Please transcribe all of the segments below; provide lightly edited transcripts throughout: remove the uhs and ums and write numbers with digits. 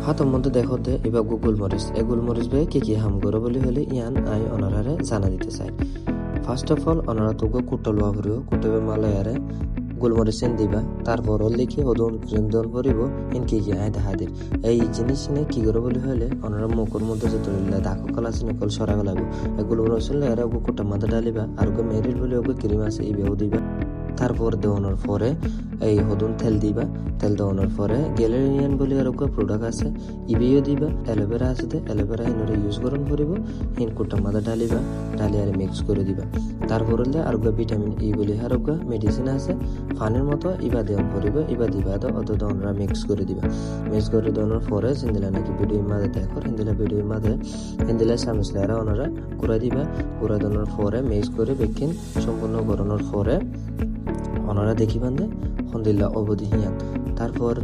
হাতর মধ্যে দেখো দে এবার গোলমরিচ বে কি হাম করো বলি হলে ইয়ান আই অনারারে জানা দিতে চাই। ফার্স্ট অফ অল অনারা তোকে কুটো লোয়া করিও কুটবে মালয়ারে গোলমরিচেন দিবা তারপর লিখে ওদন ক্রিমদন করিব ইন কি আই দেখা দিন এই জিনিস নে কি করো বলি হলে অনারা মুখের মধ্যে যে ধরিলে দাখো কলা আছে নকল সরা গলাবো এই গোলমরিচ এরা ওকে কুটা মাথা ডালিবা আর ওকে মেরিল বলে ওকে ক্রিম আছে ইবেও দিবা। তারপর দেওয়ানোর পরে এই হদুন তেল দিবা, তেল দেওয়ানোর পরে গ্যালেরিয়ান বলে আর প্রোডাক্ট আছে ইবেও দিবা, অ্যালোভেরা আছে অ্যালোভেরা ইনরে ইউজ করন করিব ইন কুটা মাদা ডালিবা ডালি আর মিক্স করে দিবা। তারপর হলে আর ভিটামিন ই বলে আর মেডিসিন আছে পানির মতো ইবা দেওয়ান করিব ইবা দিবা অত দেওয়ানরা মিক্স করে দিবা। মিক্স করে দেওয়ানোর পরে সিন্দিলা নাকি ভিডিও মাঝে দেখো হিন্দিলা ভিডিও মাঝে হিন্দিলা সামিসলারা ওনারা কুড়া দিবা, কুড়া দেওয়ানোর পরে মিক্স করে বেকিন সম্পূর্ণ করানোর পরে ওনারা দেখি বান্ধে হন্দিল্লা অবধি হিয়ান। তারপর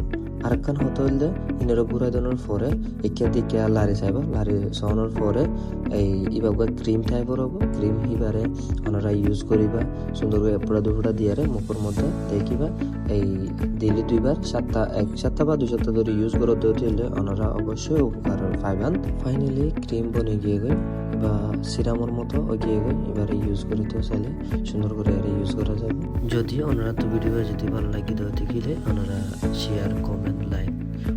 আরেকখান হতে হইলে ইনেরও ঘুরাই দেওয়ার পরে একে দিকে লারি চাইব লারি চাওয়ানোর পরে এই ইবাগুয়া ক্রিম টাইপের হবো ক্রিম হিবারে ওনারা ইউজ করিবা সুন্দর করে এপড়া দুপুরা দিয়ারে মুখের মধ্যে দেখিবা এই দিলে দুইবার এক সপ্তাহ বা 2 সপ্তাহ ধরে ইউজ করে দিতে হলে ওনারা অবশ্যই উপকার পাইবান। ফাইনালি ক্রিম বনে গিয়ে গই বা সিরামর মতো গিয়ে গই এবারে ইউজ করিতে চাইলে সুন্দর করে আর ইউজ করা যাবে। যদি ওনারা তো ভিডিও যদি ভালো লাগি দেওয়া দেখিলে ওনারা শেয়ার কমেন্ট লাইক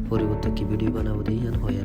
পরিবর্তে কি ভিডিও বানাবো দিয়ে হয়